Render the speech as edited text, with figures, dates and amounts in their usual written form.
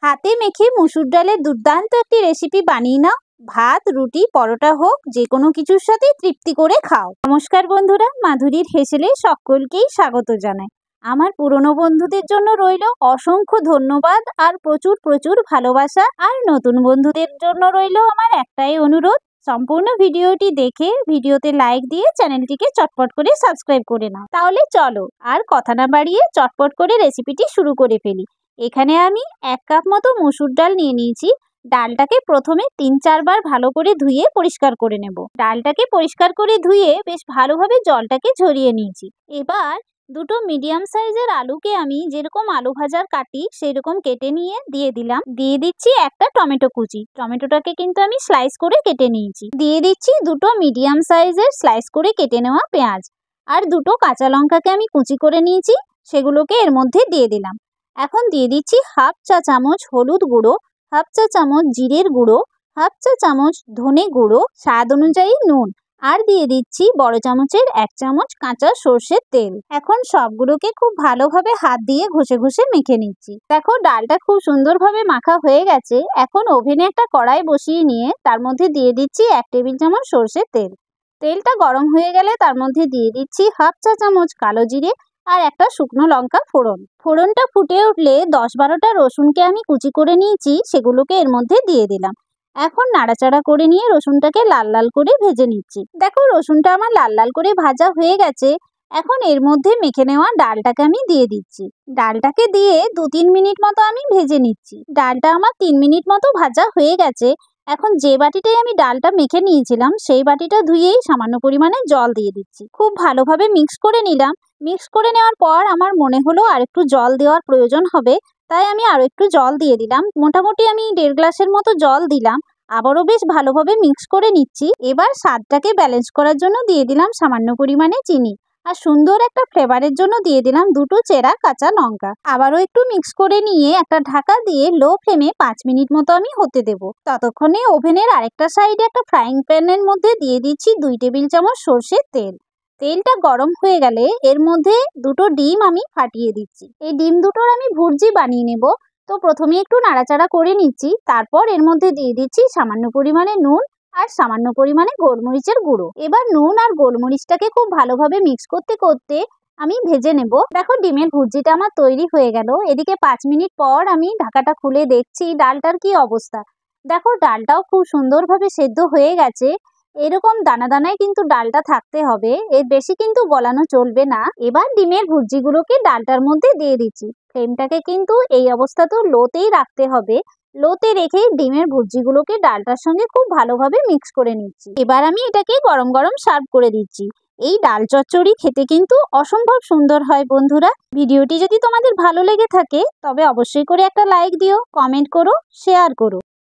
হাতে মেখে মসুর ডালের দুর্দান্ত একটি রেসিপি বানিয়ে নাও। ভাত, রুটি, পরোটা হোক, যে কোনো কিছুর সাথে তৃপ্তি করে খাও। নমস্কার বন্ধুরা, মাধুরীর হেসেলে সকলকেই স্বাগত জানাই। আমার পুরনো বন্ধুদের জন্য রইল অসংখ্য ধন্যবাদ আর প্রচুর প্রচুর ভালোবাসা। আর নতুন বন্ধুদের জন্য রইল আমার একটাই অনুরোধ, সম্পূর্ণ ভিডিওটি দেখে ভিডিওতে লাইক দিয়ে চ্যানেলটিকে চটপট করে সাবস্ক্রাইব করে নাও। তাহলে চলো আর কথা না বাড়িয়ে চটপট করে রেসিপিটি শুরু করে ফেলি। এখানে আমি 1 কাপ মতো মসুর ডাল নিয়ে নিয়েছি। ডালটাকে প্রথমে 3-4 বার ভালো করে ধুয়ে পরিষ্কার করে নেব। ডালটাকে পরিষ্কার করে ধুয়ে বেশ ভালোভাবে জলটাকে ঝরিয়ে নিয়েছি। এবার দুটো মিডিয়াম সাইজের আলুকে আমি যেরকম আলু ভাজার কাটি সেই রকম কেটে নিয়ে দিয়ে দিলাম। দিয়ে দিচ্ছি একটা টমেটো কুচি। টমেটোটাকে কিন্তু আমি স্লাইস করে কেটে নিয়েছি। দিয়ে দিচ্ছি দুটো মিডিয়াম সাইজের স্লাইস করে কেটে নেওয়া পেঁয়াজ। আর দুটো কাঁচা লঙ্কাকে আমি কুচি করে নিয়েছি, সেগুলোকে এর মধ্যে দিয়ে দিলাম। এখন দিয়ে দিচ্ছি 1/2 চা চামচ হলুদ গুঁড়ো, 1/2 চা চামচ জিরের গুঁড়ো, 1/2 চা চামচ ধনে গুঁড়ো, স্বাদ অনুযায়ী নুন, আর দিয়ে দিচ্ছি বড় চামচের 1 চামচ কাঁচা সর্ষের তেল। এখন সবগুলোকে খুব ভালোভাবে হাত দিয়ে ঘষে ঘষে মেখে নিচ্ছি। দেখো ডালটা খুব সুন্দরভাবে মাখা হয়ে গেছে। এখন ওভেনে একটা কড়াই বসিয়ে নিয়ে তার মধ্যে দিয়ে দিচ্ছি 1 টেবিল চামচ সর্ষের তেল। তেলটা গরম হয়ে গেলে তার মধ্যে দিয়ে দিচ্ছি 1/2 চা চামচ কালো জিরে আর একটা শুকনো লঙ্কা ফোড়ন। ফোড়নটা ফুটে উঠলে 10-12টা রসুনকে আমি কুচি করে নিয়েছি, সেগুলোকে এর মধ্যে দিয়ে দিলাম। এখন নাড়াচাড়া করে নিয়ে রসুনটাকে লাল লাল করে ভেজে নিচ্ছি। দেখো রসুনটা আমার লাল লাল করে ভাজা হয়ে গেছে। এখন এর মধ্যে মেখে নেওয়া ডালটাকে আমি দিয়ে দিচ্ছি। ডালটাকে দিয়ে 2-3 মিনিট মতো আমি ভেজে নিচ্ছি। ডালটা আমার 3 মিনিট মতো ভাজা হয়ে গেছে। এখন যে বাটিটাই আমি ডালটা মেখে নিয়েছিলাম সেই বাটিটা ধুয়েই সামান্য পরিমাণে জল দিয়ে দিচ্ছি। খুব ভালোভাবে মিক্স করে নিলাম। মিক্স করে নেওয়ার পর আমার মনে হলো আর একটু জল দেওয়ার প্রয়োজন হবে, তাই আমি আরও একটু জল দিয়ে দিলাম। মোটামুটি আমি 1.5 গ্লাসের মতো জল দিলাম। আবারও বেশ ভালোভাবে মিক্স করে নিচ্ছি। এবার স্বাদটাকে ব্যালেন্স করার জন্য দিয়ে দিলাম সামান্য পরিমাণে চিনি, আর সুন্দর একটা ফ্লেভারের জন্য দিয়ে দিলাম 2টো চেরা কাঁচা লঙ্কা। আবারও একটু মিক্স করে নিয়ে একটা ঢাকা দিয়ে লো ফ্লেমে 5 মিনিট মতো আমি হতে দেব। ততক্ষণে ওভেনের আরেকটা সাইডে একটা ফ্রাইং প্যানের মধ্যে দিয়ে দিচ্ছি 2 টেবিল চামচ সর্ষের তেল। তেলটা গরম হয়ে গেলে এর মধ্যে 2টো ডিম আমি ফাটিয়ে দিচ্ছি। এই ডিম দুটোর আমি ভুর্জি বানিয়ে নেব। তো প্রথমে একটু নাড়াচাড়া করে নিচ্ছি, তারপর এর মধ্যে দিয়ে দিচ্ছি সামান্য পরিমাণে নুন আর সামান্য পরিমাণে গোলমরিচের গুঁড়ো। এবার নুন আর গোলমরিচটাকে খুব ভালোভাবে মিক্স করতে করতে আমি ভেজে নেব। দেখো ডিমের ভুর্জিটা আমার তৈরি হয়ে গেল। এদিকে 5 মিনিট পর আমি ঢাকাটা খুলে দেখছি ডালটার কি অবস্থা। দেখো ডালটাও খুব সুন্দরভাবে সেদ্ধ হয়ে গেছে। এরকম দানা দানায় কিন্তু ডালটা থাকতে হবে, এর বেশি কিন্তু গলানো চলবে না। এবার ডিমের ভুর্জিগুলোকে ডালটার মধ্যে দিয়ে দিচ্ছি। ফ্লেমটাকে কিন্তু এই অবস্থাতেও লোতেই রাখতে হবে। লোতে রেখে ডিমের ভুর্জিগুলোকে ডালটার সঙ্গে খুব ভালোভাবে মিক্স করে নিচ্ছি। এবার আমি এটাকে গরম গরম সার্ভ করে দিচ্ছি। এই ডাল চচ্চড়ি খেতে কিন্তু অসম্ভব সুন্দর হয় বন্ধুরা। ভিডিওটি যদি তোমাদের ভালো লেগে থাকে তবে অবশ্যই করে একটা লাইক দিও, কমেন্ট করো, শেয়ার করো।